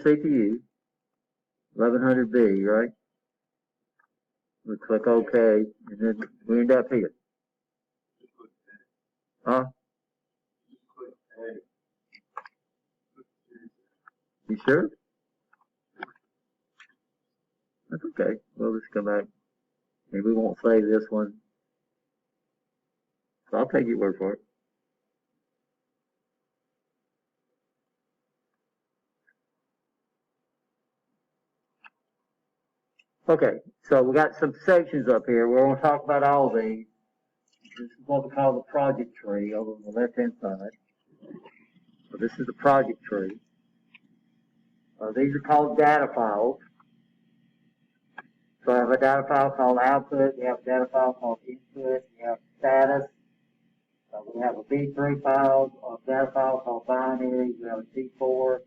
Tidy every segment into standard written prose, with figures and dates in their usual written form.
CPU, 1100B, right? We click OK, and then we end up here. Huh? You sure? That's okay. We'll just come back. Maybe we won't save this one. So I'll take your word for it. Okay, so we got some sections up here. We're going to talk about all these. This is what we call the project tree over on the left-hand side. So this is the project tree. These are called data files. So I have a data file called output. We have a data file called input. We have status. We have a B3 file, a data file called binary. We have a C4 for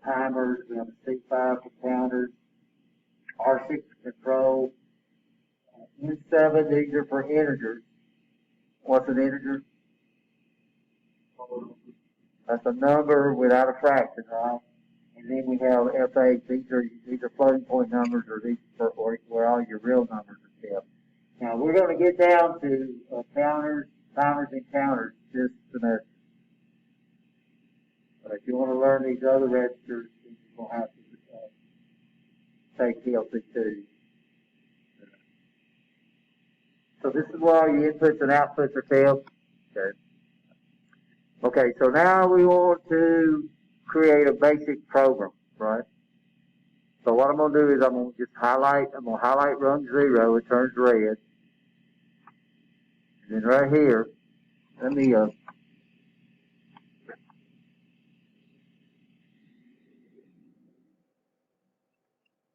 timers. We have a C5 for counters. R6 for control. N7, these are for integers. What's an integer? That's a number without a fraction, right? And then we have F8. These are floating point numbers, or these are where all your real numbers are kept. Now we're going to get down to counters, timers, and counters this semester. But if you want to learn these other registers, then you're going to have to take PLC 2. So this is where all your inputs and outputs are kept. Okay. Okay, so now we want to create a basic program, right? So what I'm going to do is I'm going to highlight rung 0, it turns red. And then right here, let me,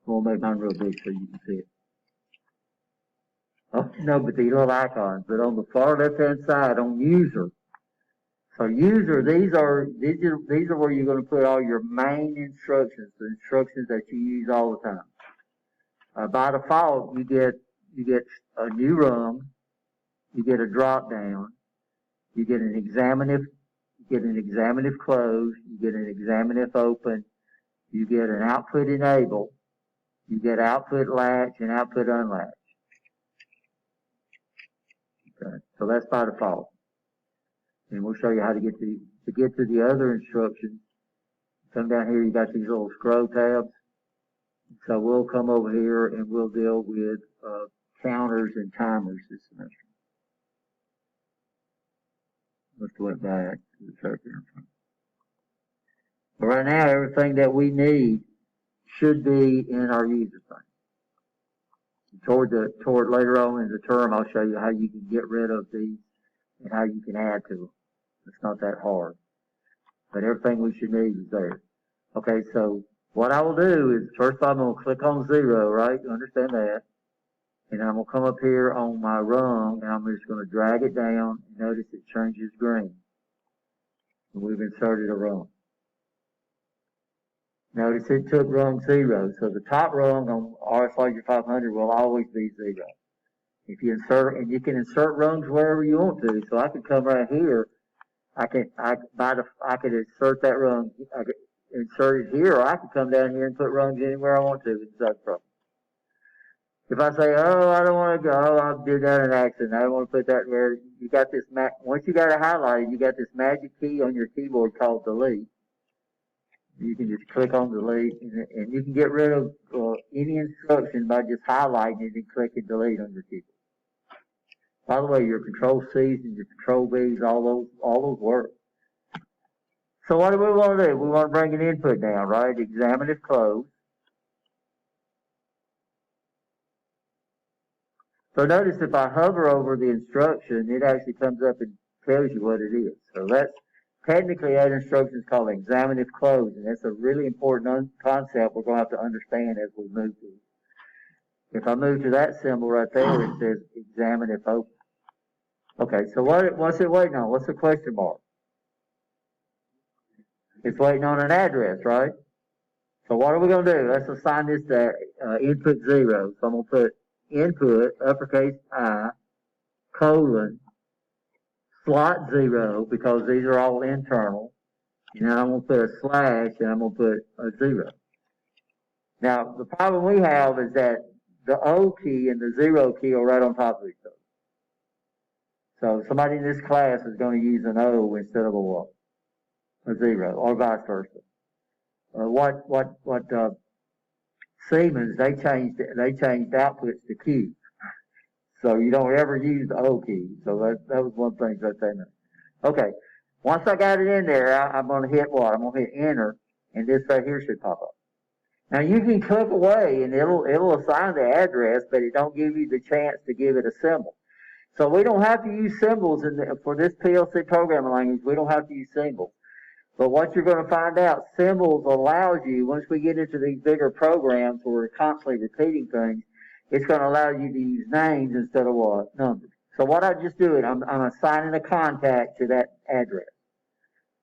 we'll make mine real big so you can see it. Oh, no, but these little icons, but on the far left-hand side on user. So user, these are where you're going to put all your main instructions, the instructions that you use all the time. By default, you get a new rung, you get a drop down, you get an examine if close, you get an examine if open, you get an output enable, you get output latch and output unlatch. Okay, so that's by default. And we'll show you how to get to the other instructions. Come down here, you got these little scroll tabs. So we'll come over here and we'll deal with counters and timers this semester. Let's went back to the up here in front. But right now, everything that we need should be in our user thing. Toward later on in the term, I'll show you how you can get rid of these and how you can add to them. It's not that hard. But everything we should need is there. Okay, so what I will do is, first I'm going to click on 0, right? You understand that. And I'm going to come up here on my rung, and I'm just going to drag it down. And notice it changes green. And we've inserted a rung. Notice it took rung 0. So the top rung on RSLogic 500 will always be 0. If you insert, and you can insert rungs wherever you want to. So I could come right here. I could insert that rung. I could insert it here, or I could come down here and put rungs anywhere I want to inside the program. If I say, oh, I don't want to go, I did that in accident. I don't want to put that where you got this. Once you got it highlighted, you got this magic key on your keyboard called delete. You can just click on delete, and you can get rid of any instruction by just highlighting it and clicking delete on your keyboard. By the way, your control C's and your control V's, all those work. So what do we want to do? We want to bring an input down, right? Examine if closed. So notice if I hover over the instruction, it actually comes up and tells you what it is. So that's technically that instruction is called examine if closed, and that's a really important concept we're going to have to understand as we move to it. If I move to that symbol right there, it says examine if open. Okay, so what's it waiting on? What's the question mark? It's waiting on an address, right? So what are we going to do? Let's assign this to input 0. So I'm going to put input, uppercase I, colon, slot 0, because these are all internal, and then I'm going to put a slash, and I'm going to put a 0. Now, the problem we have is that the O key and the 0 key are right on top of each other. So somebody in this class is going to use an O instead of a what? A 0, or vice versa. Siemens, they changed outputs to Q. So you don't ever use the O key. So that was one thing that they know. Okay. Once I got it in there, I'm going to hit what? I'm going to hit enter, and this right here should pop up. Now you can click away and it'll assign the address, but it don't give you the chance to give it a symbol. So we don't have to use symbols for this PLC programming language. We don't have to use symbols. But what you're going to find out, symbols allows you, once we get into these bigger programs where we're constantly repeating things, it's going to allow you to use names instead of what? Numbers. So what I just do, I'm assigning a contact to that address.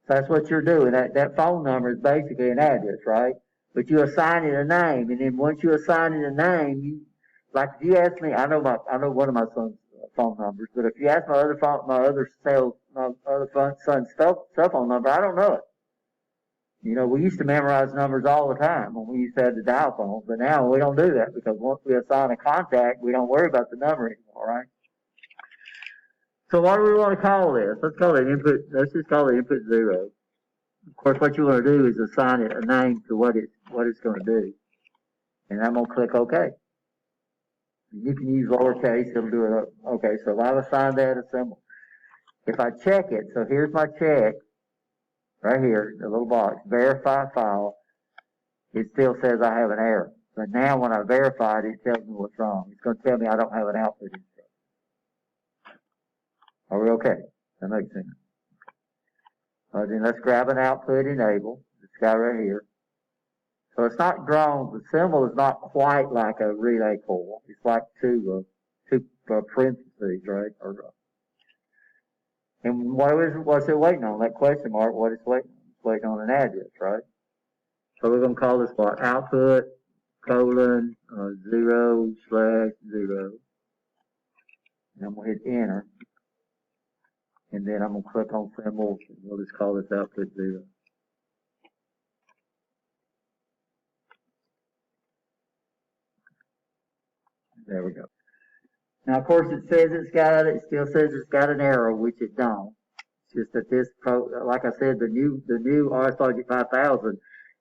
So that's what you're doing. That phone number is basically an address, right? But you assign it a name, and then once you assign it a name, like if you ask me, I know one of my son's phone numbers, but if you ask my other son's cell phone number, I don't know it. You know, we used to memorize numbers all the time when we used to have the dial phones, but now we don't do that because once we assign a contact, we don't worry about the number anymore, right? So what do we want to call this? Let's just call it input 0. Of course, what you want to do is assign it a name to what it's going to do. And I'm going to click OK. You can use lowercase, it'll do it. Okay, so I've assigned that a symbol. If I check it, so here's my check, right here, the little box, verify file, it still says I have an error. But now when I verify it, it tells me what's wrong. It's going to tell me I don't have an output instruction. Are we okay? That makes sense. Then let's grab an output enable, this guy right here. So it's not drawn, the symbol is not quite like a relay call. It's like two parentheses, right? And what's it waiting on? That question mark, what it's waiting on? It's waiting on an address, right? So we're going to call this what? Output, colon, 0/0. And I'm going to hit enter. And then I'm going to click on symbols, and we'll just call this output 0. There we go. Now, of course, it still says it's got an error, which it don't. It's just that like I said, the new RSLogic 5000,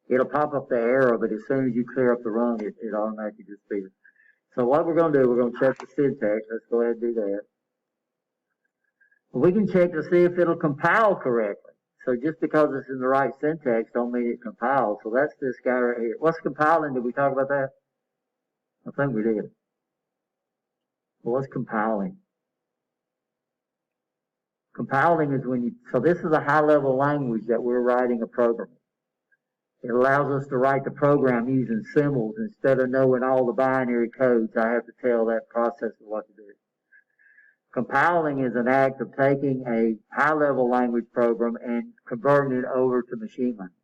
it'll pop up the error, but as soon as you clear up the run, it automatically disappears. So what we're going to do, we're going to check the syntax. Let's go ahead and do that. We can check to see if it'll compile correctly. So just because it's in the right syntax don't mean it compiles. So that's this guy right here. What's compiling? Did we talk about that? I think we did. Well, what's compiling? Compiling is so this is a high-level language that we're writing a program. It allows us to write the program using symbols instead of knowing all the binary codes. I have to tell that processor what to do. Compiling is an act of taking a high-level language program and converting it over to machine language.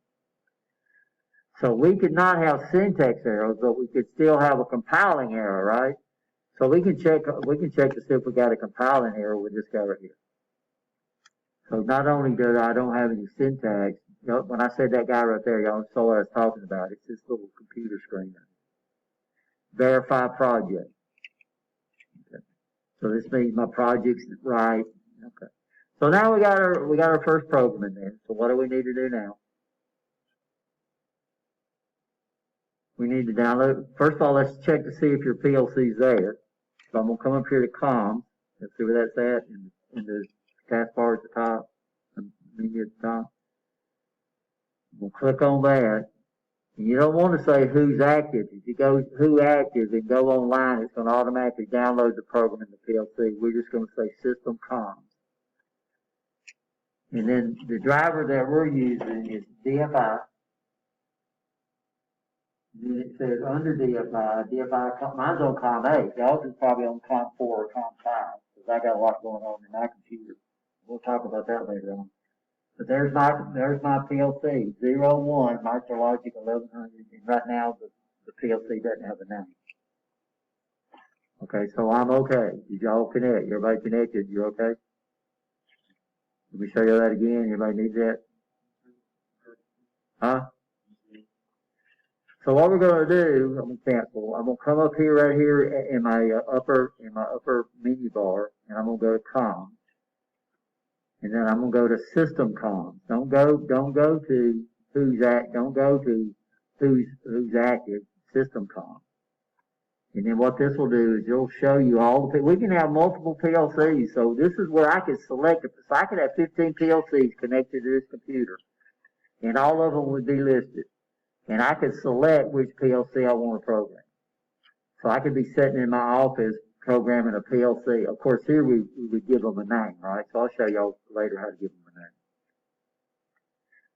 So we could not have syntax errors, but we could still have a compiling error, right? So we can check to see if we got a compiling error with this guy right here. So not only do I don't have any syntax, when I said that guy right there, y'all saw what I was talking about. It's this little computer screen. Verify project. Okay. So this means my project's right. Okay. So now we got our first program in there. So what do we need to do now? We need to download. First of all, let's check to see if your PLC's there. So I'm gonna come up here to comms. Let's see where that's at in the taskbar at the top, the menu at the top. We'll click on that. And you don't want to say who's active. If you go who active and go online, it's going to automatically download the program in the PLC. We're just going to say system comms. And then the driver that we're using is DFI. And then it says under DFI, mine's on COM 8. Y'all's is probably on COM 4 or COM 5, because I got a lot going on in my computer. We'll talk about that later on. But there's my PLC, 01, MicroLogic 1100, and right now the PLC doesn't have a name. Okay, so I'm okay. Did y'all connect? Everybody connected? You're okay? Let me show you that again. Everybody needs that? Huh? So what we're going to do, I'm going to cancel. I'm going to come up here right here in my upper menu bar, and I'm going to go to comms, and then I'm going to go to system comms. Don't go to don't go to who's active. System comms. And then what this will do is it'll show you all the, we can have multiple PLCs. So this is where I can select it. So I could have 15 PLCs connected to this computer, and all of them would be listed. And I could select which PLC I want to program. So I could be sitting in my office programming a PLC. Of course, here we would give them a name, right? So I'll show y'all later how to give them a name.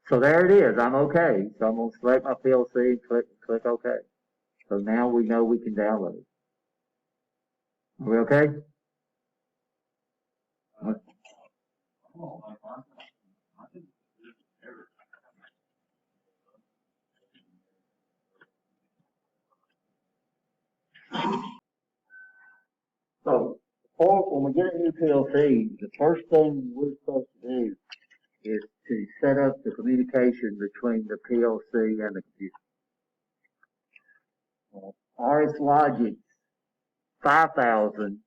So there it is. I'm okay. So I'm going to select my PLC, click OK. So now we know we can download it. Are we okay? So when we get a new PLC, the first thing we're supposed to do is to set up the communication between the PLC and the computer. RS Logic 5000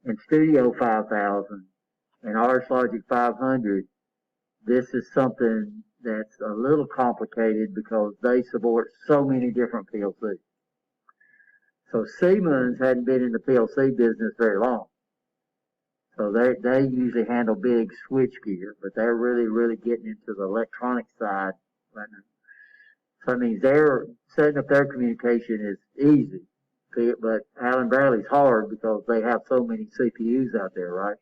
and Studio 5000 and RS Logic 500, this is something that's a little complicated because they support so many different PLCs. So Siemens hadn't been in the PLC business very long. So they usually handle big switch gear, but they're really getting into the electronic side right now. So that means they're setting up their communication is easy, but Allen Bradley's hard because they have so many CPUs out there, right?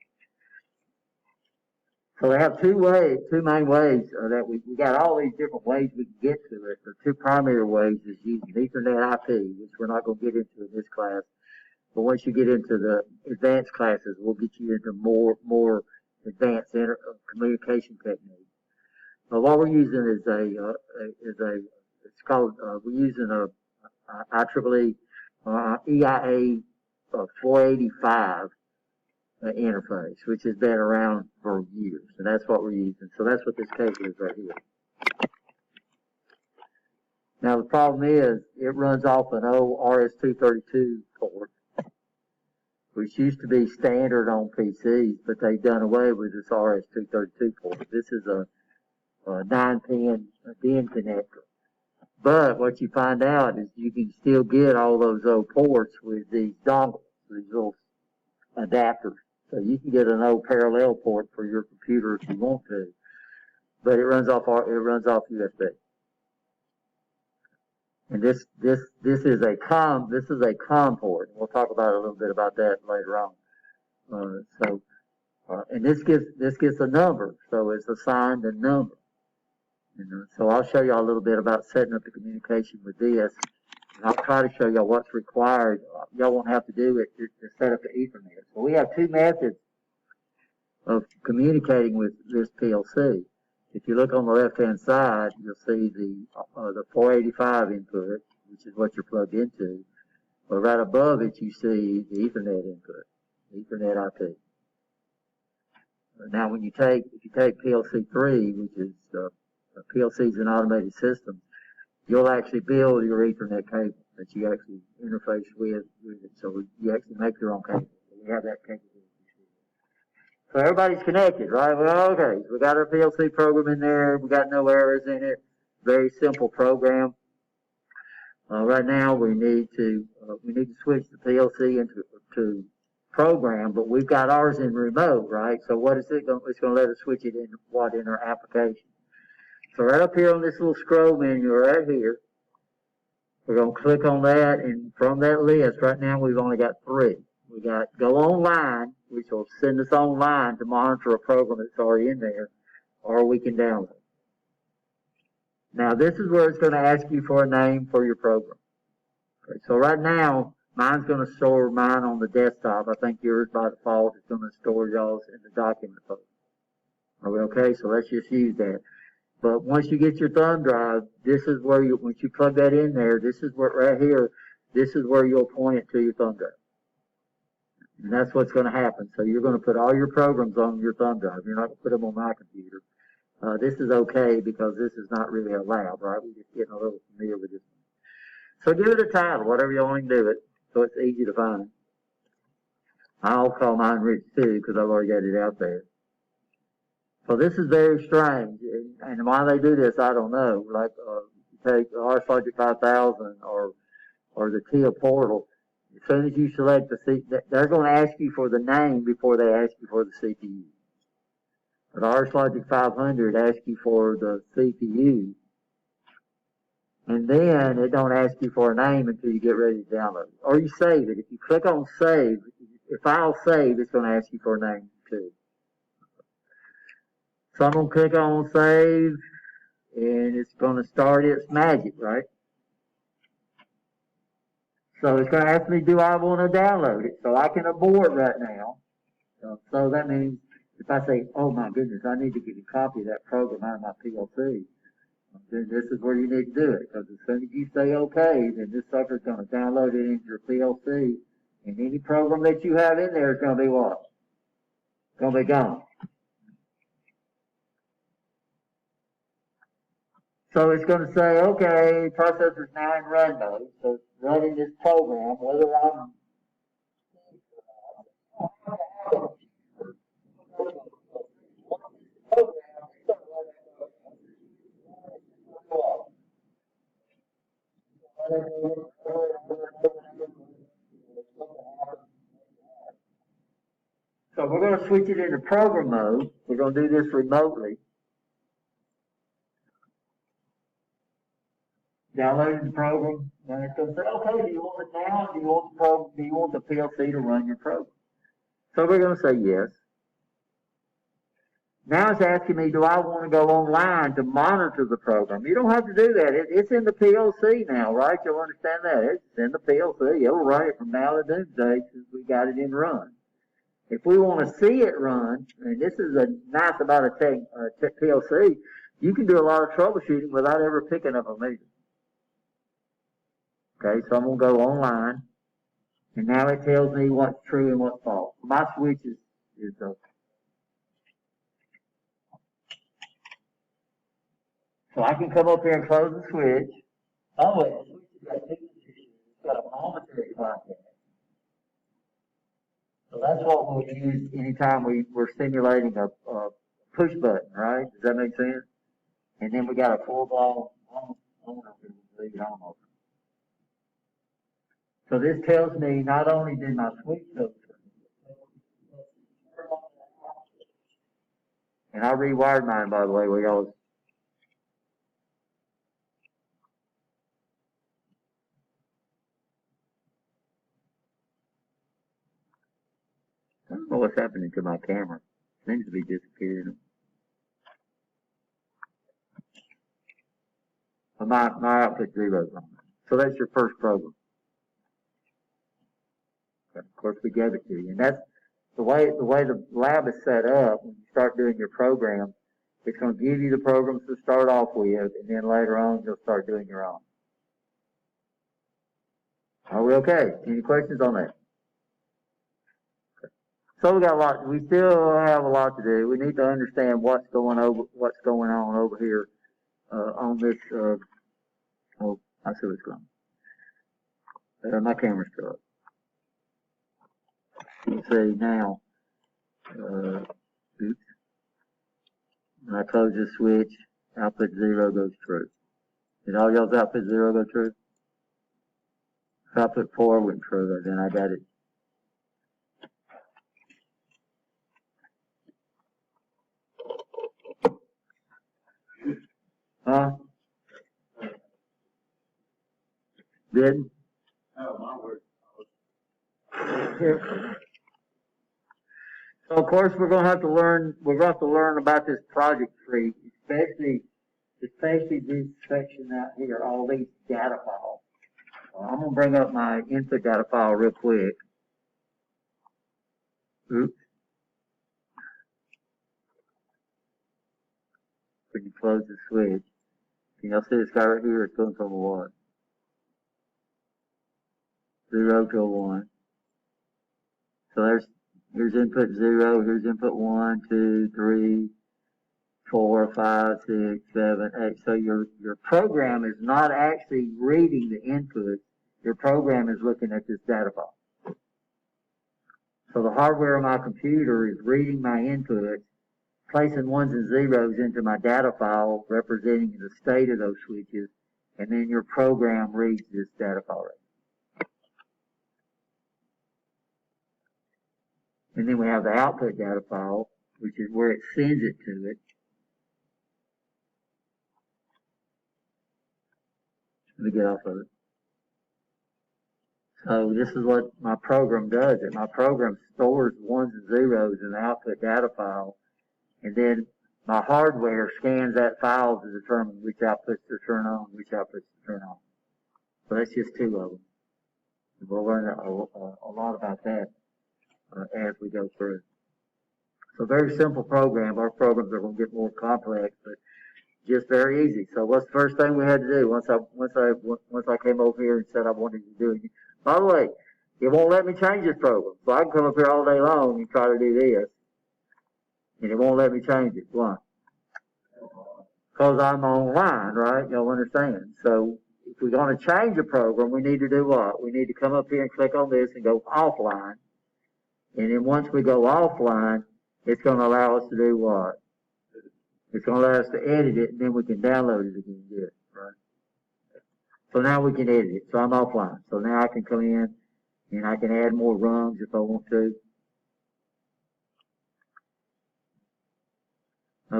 So they have two main ways that we got all these different ways we can get to it. The two primary ways is using Ethernet IP, which we're not going to get into in this class. But once you get into the advanced classes, we'll get you into more advanced communication techniques. But what we're using is it's called, we're using a IEEE EIA 485 interface, which has been around for years, and that's what we're using. So that's what this cable is right here. Now the problem is it runs off an old RS-232 port, which used to be standard on PCs, but they've done away with this RS-232 port. This is a 9-pin DIN connector. But what you find out is you can still get all those old ports with these dongles, these little adapters. So you can get an old parallel port for your computer if you want to, but it runs off USB. And this is a COM port. We'll talk about a little bit about that later on. And this gets a number, so it's assigned a number. So I'll show you a little bit about setting up the communication with this. And I'll try to show y'all what's required. Y'all won't have to do it to set up the Ethernet. So we have two methods of communicating with this PLC. If you look on the left-hand side, you'll see the 485 input, which is what you're plugged into. But right above it, you see the Ethernet input, Ethernet IP. Now, if you take PLC3, which is PLCs and automated systems, you'll actually build your Ethernet cable that you actually interface with it. So you actually make your own cable. So we have that capability. So everybody's connected, right? Well, okay, so we got our PLC program in there. We got no errors in it. Very simple program. Right now, we need to switch the PLC into program, but we've got ours in remote, right? So what is it going? It's going to let us switch it in our application. So right up here on this little scroll menu right here, we're going to click on that, and from that list, right now we've only got 3. We got go online, which will send us online to monitor a program that's already in there, or we can download. Now this is where it's going to ask you for a name for your program. Okay, so right now, mine's going to store mine on the desktop. I think yours by default is going to store y'all's in the document folder. Are we okay? So let's just use that. But once you get your thumb drive, this is where once you plug that in there, this is where, right here, this is where you'll point it to your thumb drive. And that's what's going to happen. So you're going to put all your programs on your thumb drive. You're not going to put them on my computer. This is okay because this is not really a lab, right? We're just getting a little familiar with this. So give it a title, whatever you want to do it, so it's easy to find. I'll call mine Rich too because I've already got it out there. So this is very strange, and why they do this, I don't know. Like take RSLogic 5000 or the TIA portal. As soon as you select the C, they're going to ask you for the name before they ask you for the CPU. But RSLogic 500 asks you for the CPU, and then it don't ask you for a name until you get ready to download it. Or you save it. If you click on save, if file save, it's going to ask you for a name too. So I'm going to click on save, and it's going to start its magic, right? So it's going to ask me, do I want to download it? So I can abort right now. So that means if I say, oh my goodness, I need to get a copy of that program out of my PLC, then this is where you need to do it. Because as soon as you say okay, then this sucker's going to download it into your PLC, and any program that you have in there is going to be what? It's going to be gone. So it's going to say, okay, processor's now in run mode, so it's running this program, whether I'm so we're going to switch it into program mode. We're going to do this remotely. Downloading the program, and it's going to say, okay, do you want it now? Do you want the program? Do you want the PLC to run your program? So we're going to say yes. Now it's asking me, do I want to go online to monitor the program? You don't have to do that. It's in the PLC now, right? You'll understand that. It's in the PLC. It'll run it from now to doomsday since we got it in run. If we want to see it run, and this is a nice about a PLC, you can do a lot of troubleshooting without ever picking up a meter. Okay, so I'm going to go online, and now it tells me what's true and what's false. My switch is open. So I can come up here and close the switch. Oh, wait, the switch has got two positions. It's got a momentary contact. So that's what we'll use anytime we're simulating a push button, right? Does that make sense? And then we got a full ball on. Leave it on. So this tells me not only did my switch open, and I rewired mine, by the way, where y'all was. I don't know what's happening to my camera. It seems to be disappearing. But my output 0 is on. So that's your first program. Of course, we gave it to you, and that's the way the lab is set up. When you start doing your program, it's going to give you the programs to start off with, and then later on you'll start doing your own. Are we okay? Any questions on that? So we got a lot. We still have a lot to do. We need to understand what's going on over here on this. Oh, I see what's going on. My camera's still up. You see now. Oops. When I close this switch, output 0 goes true. Did all y'all's output 0 go true? If output 4 went true, then I got it. Huh? Didn't? Oh, my word. So of course we're going to have to learn. We're going to have to learn about this project tree, especially this section out here, all these data files. I'm going to bring up my input data file real quick. Oops. When you close the switch, can y'all see this guy right here? It's going from a what? 0 to a 1. So here's input 0, here's input 1, 2, 3, 4, 5, 6, 7, 8. So your program is not actually reading the input. Your program is looking at this data file. So the hardware of my computer is reading my inputs, placing ones and zeros into my data file representing the state of those switches, and then your program reads this data file. And then we have the output data file, which is where it sends it to it. Let me get off of it. So this is what my program does. My program stores ones and zeros in the output data file, and then my hardware scans that file to determine which outputs to turn on, which outputs to turn off. So that's just two of them. We'll learn a lot about that as we go through. So very simple program. Our programs are going to get more complex, but just very easy. So what's the first thing we had to do once I came over here and said I wanted to do it? By the way, it won't let me change this program. So I can come up here all day long and try to do this, and it won't let me change it. Why? Because I'm online, right? Y'all understand? So if we're going to change a program, we need to do what? We need to come up here and click on this and go offline. And then once we go offline, it's going to allow us to do what? It's going to allow us to edit it, and then we can download it again. Good, right? So now we can edit it. So I'm offline. So now I can come in and I can add more rungs if I want to.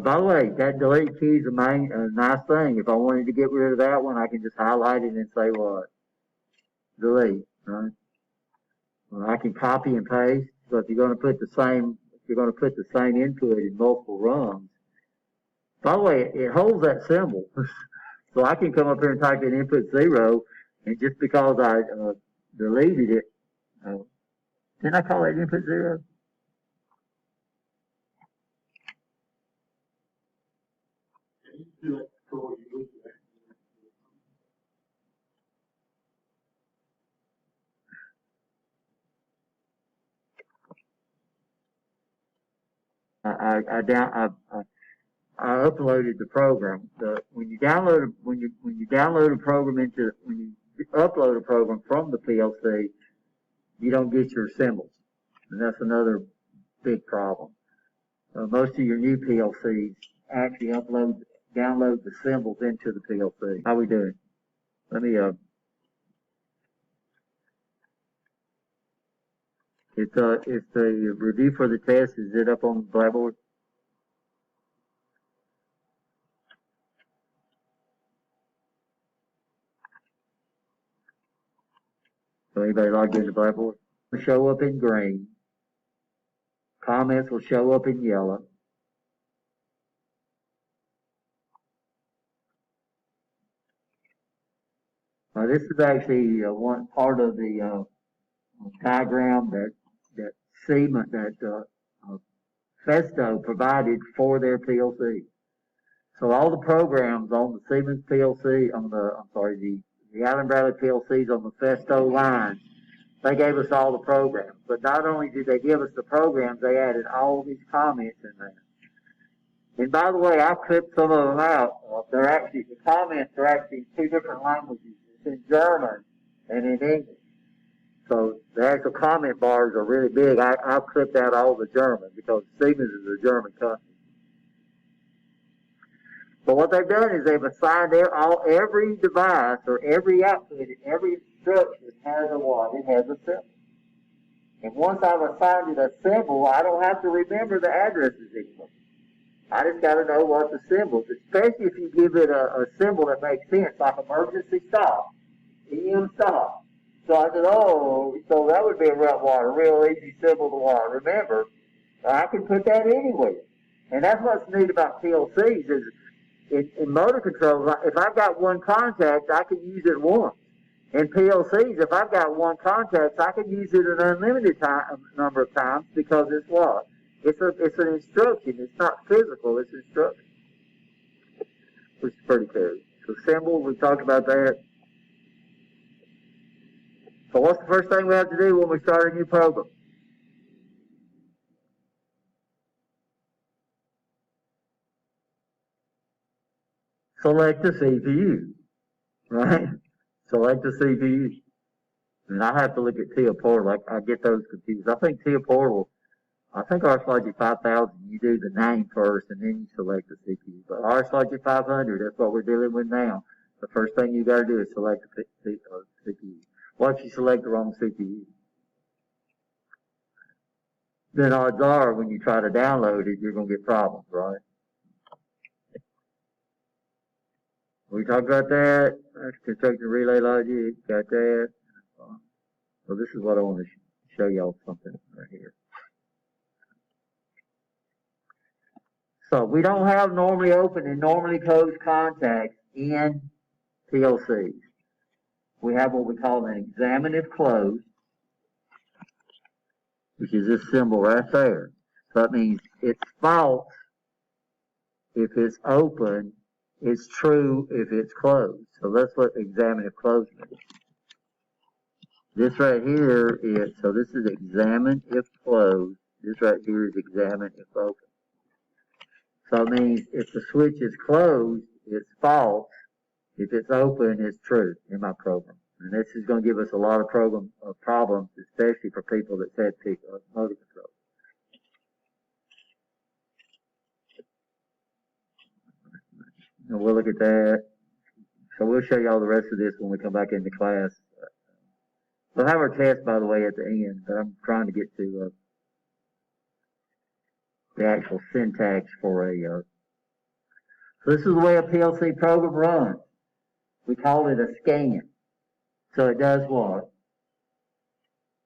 By the way, that delete key is a nice thing. If I wanted to get rid of that one, I can just highlight it and say what? Delete, right? Well, I can copy and paste. So if you're going to put the same input in multiple rungs. By the way, it holds that symbol. So I can come up here and type in input 0, and just because I deleted it, didn't I call that input 0? I uploaded the program. When you upload a program from the PLC, you don't get your symbols, and that's another big problem. Most of your new PLCs actually download the symbols into the PLC. How we doing? Let me it's the review for the test. Is it up on the Blackboard? So anybody logged into Blackboard? It'll show up in green. Comments will show up in yellow. This is actually one part of the diagram that Festo provided for their PLC. So all the programs on the Siemens PLC, the Allen Bradley PLCs on the Festo line, they gave us all the programs. But not only did they give us the programs, they added all these comments in there. And by the way, I clipped some of them out. The comments are actually in two different languages. It's in German and in English. So the actual comment bars are really big. I've clipped out all the German because Siemens is a German company. But what they've done is they've assigned every device or every output, every instruction has a what? It has a symbol. And once I've assigned it a symbol, I don't have to remember the addresses anymore. I just got to know what the symbols, especially if you give it a symbol that makes sense, like emergency stop, EM stop. So I said, so that would be a a real easy symbol to remember. I can put that anywhere. And that's what's neat about PLCs is in motor controls, if I've got one contact, I can use it once. In PLCs, if I've got one contact, I can use it an unlimited number of times because it's what? It's an instruction. It's not physical. It's instruction, which is pretty cool. So symbols, we talked about that. So what's the first thing we have to do when we start a new program? select the CPU, right? Select the CPU. And I have to look at TIA Portal. I get those confused. I think TIA Portal, I think RSLogic 5000, you do the name first and then you select the CPU. But RSLogic 500, that's what we're dealing with now. The first thing you got to do is select the CPU. What if you select the wrong CPU? Then odds are when you try to download it, you're going to get problems, right? We talked about that. Constructing relay logic, got that. So this is what I want to show y'all something right here. So we don't have normally open and normally closed contacts in PLCs. We have what we call an examine if closed, which is this symbol right there. So that means it's false if it's open, it's true if it's closed. So that's what examine if closed means. This right here is, so this is examine if closed. This right here is examine if open. So it means if the switch is closed, it's false. If it's open, it's true in my program. And this is going to give us a lot of problems, especially for people that set motor control. And we'll look at that. So we'll show you all the rest of this when we come back into class. We'll have our test, by the way, at the end, but I'm trying to get to the actual syntax for a... So this is the way a PLC program runs. We call it a scan. So it does what?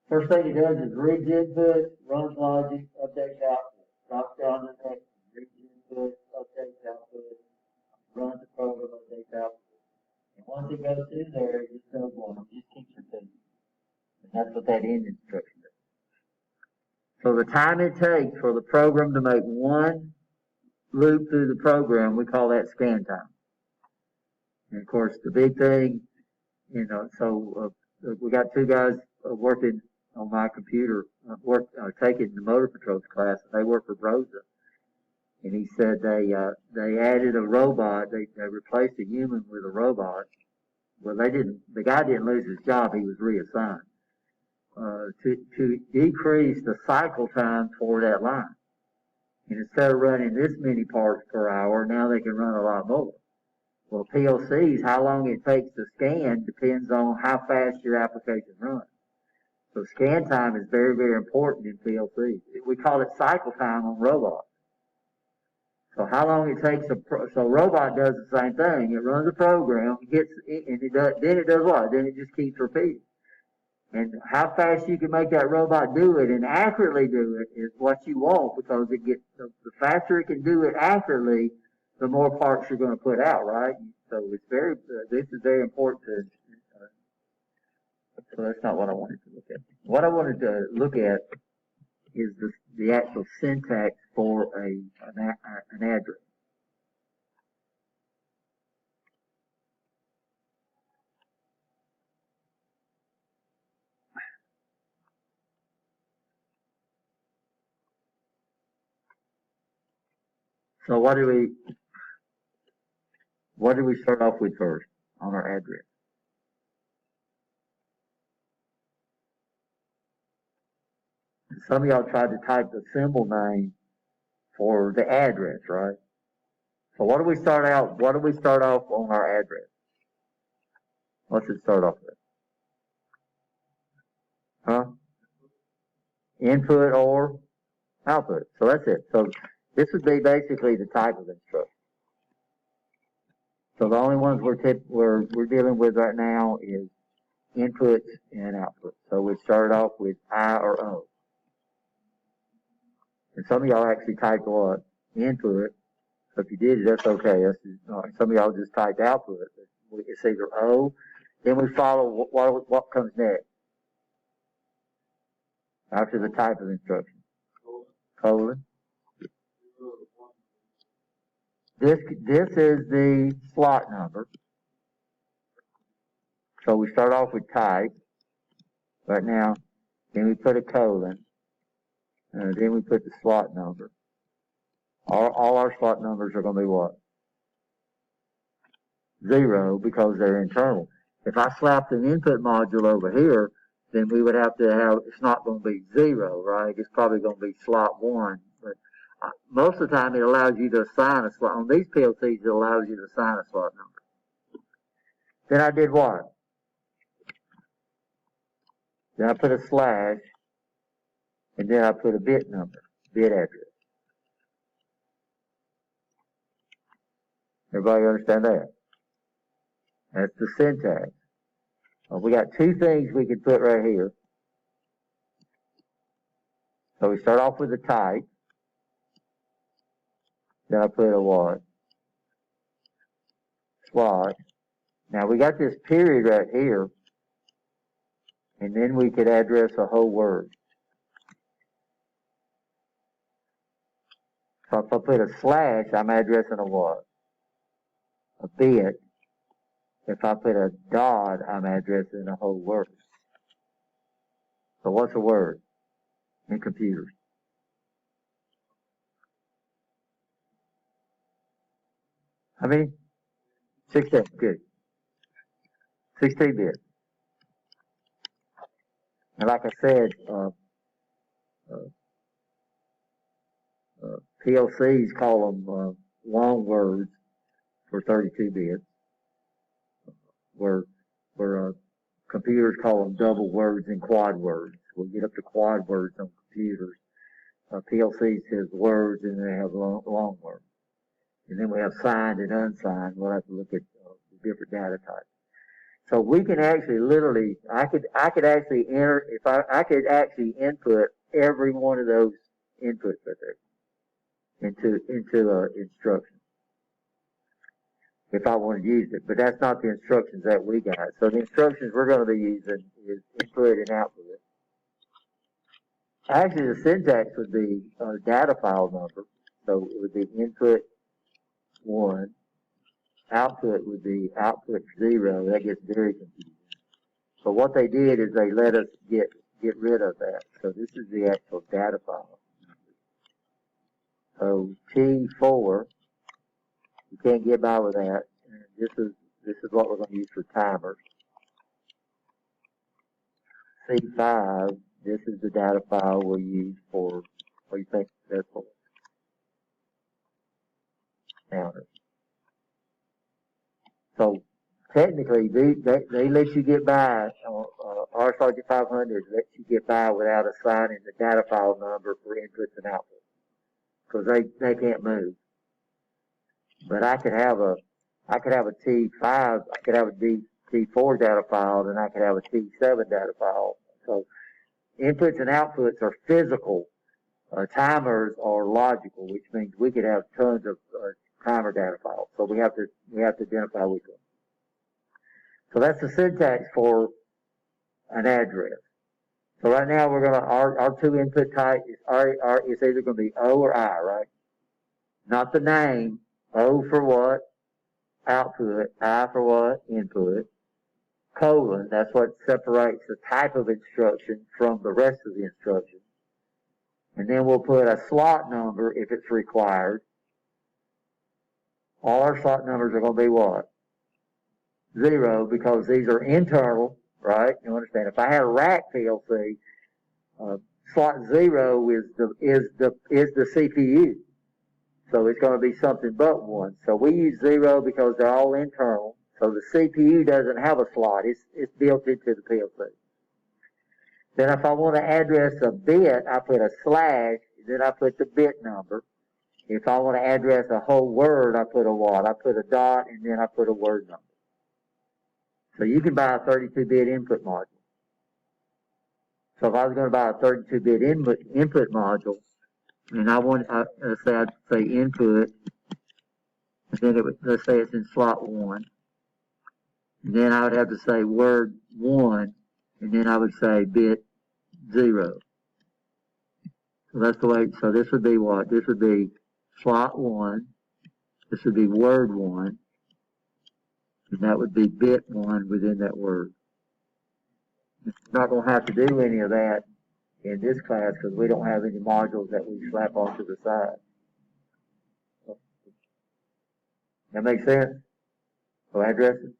First thing it does is reads input, runs logic, updates output. Drops down to the next, reads input, updates output, runs the program, updates output. And once it goes through there, it just does one. It just keeps repeating. And that's what that end instruction does. So the time it takes for the program to make one loop through the program, we call that scan time. And of course, the big thing, we got two guys working on my computer, taking the motor controls class, and they work for Brosa. And he said they added a robot, they replaced a human with a robot. Well, the guy didn't lose his job, he was reassigned, to decrease the cycle time for that line. And instead of running this many parts per hour, now they can run a lot more. Well, PLCs, how long it takes to scan depends on how fast your application runs. So scan time is very, very important in PLCs. We call it cycle time on robots. So how long it takes so robot does the same thing. It runs a program, then it does what? Then it just keeps repeating. And how fast you can make that robot do it and accurately do it is what you want, because the faster it can do it accurately, the more parts you're going to put out, right? So it's this is very important so that's not what I wanted to look at. What I wanted to look at is the actual syntax for an address. So what do we start off with first on our address? Some of y'all tried to type the symbol name for the address, right? So what do we start off on our address? What's it start off with? Huh? Input or output. So that's it. So this would be basically the type of instruction. So the only ones we're dealing with right now is inputs and outputs. So we start off with I or O. And some of y'all actually typed what? Input. So if you did it, that's okay. Some of y'all just typed output. It's either O. Then we follow what comes next after the type of instruction. Colon. This is the slot number. So we start off with type right now. Then we put a colon. Then we put the slot number. All our slot numbers are going to be what? 0 because they're internal. If I slapped an input module over here, then we would have to have, it's not going to be 0, right? It's probably going to be slot 1. But most of the time it allows you to assign a slot. On these PLCs, it allows you to assign a slot number. Then I did what? Then I put a slash, and then I put a bit number, bit address. Everybody understand that? That's the syntax. We got two things we can put right here. So we start off with the type. Then I put a what? Slot. Now we got this period right here. And then we could address a whole word. So if I put a slash, I'm addressing a what? A bit. If I put a dot, I'm addressing a whole word. So what's a word in computers? How many? 16. Good. 16 bits. And like I said, PLCs call them long words for 32 bits, where computers call them double words and quad words. We'll get up to quad words on computers. PLCs has words and they have long words. And then we have signed and unsigned. We'll have to look at the different data types. So we can actually literally, I could actually enter, if I could actually input every one of those inputs right there into instructions if I wanted to use it. But that's not the instructions that we got. So the instructions we're going to be using is input and output. Actually, the syntax would be a data file number. So it would be input 1. Output would be output 0. That gets very confusing. So what they did is they let us get rid of that. So this is the actual data file. So T4, you can't get by with that. And this is what we're going to use for timers. C5, this is the data file we'll use for what you think that's for. Counters. So technically, they let you get by, RSLG 500 lets you get by without assigning the data file number for inputs and outputs, because they can't move. But I could have a T5, I could have a T4 data file, and I could have a T7 data file. So inputs and outputs are physical. Timers are logical, which means we could have tons of timer data files. So we have to identify which one. So that's the syntax for an address. So right now we're gonna our two input type is is either gonna be O or I, right? Not the name. O for what? Output. I for what? Input. Colon. That's what separates the type of instruction from the rest of the instructions. And then we'll put a slot number if it's required. All our slot numbers are going to be what? 0, because these are internal, right? You understand? If I had a rack PLC, slot 0 is the CPU. So it's going to be something but 1. So we use 0 because they're all internal. So the CPU doesn't have a slot. It's built into the PLC. Then if I want to address a bit, I put a slash, then I put the bit number. If I want to address a whole word, I put a what? I put a dot, and then I put a word number. So you can buy a 32-bit input module. So if I was going to buy a 32-bit input module, and let's say I'd say input, and then let's say it's in slot 1, and then I would have to say word 1, and then I would say bit 0. So that's the way, so this would be what? This would be slot 1, this would be word 1, and that would be bit 1 within that word. We're not going to have to do any of that in this class because we don't have any modules that we slap onto the side. That makes sense? So addresses.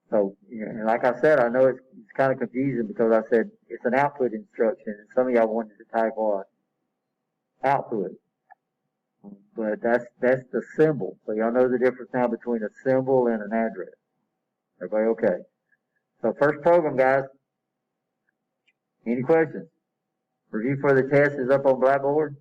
So, and like I said, I know it's kind of confusing because I said it's an output instruction, and some of y'all wanted to type what? Output. But that's the symbol. So y'all know the difference now between a symbol and an address. Everybody okay? So first program, guys. Any questions? Review for the test is up on Blackboard.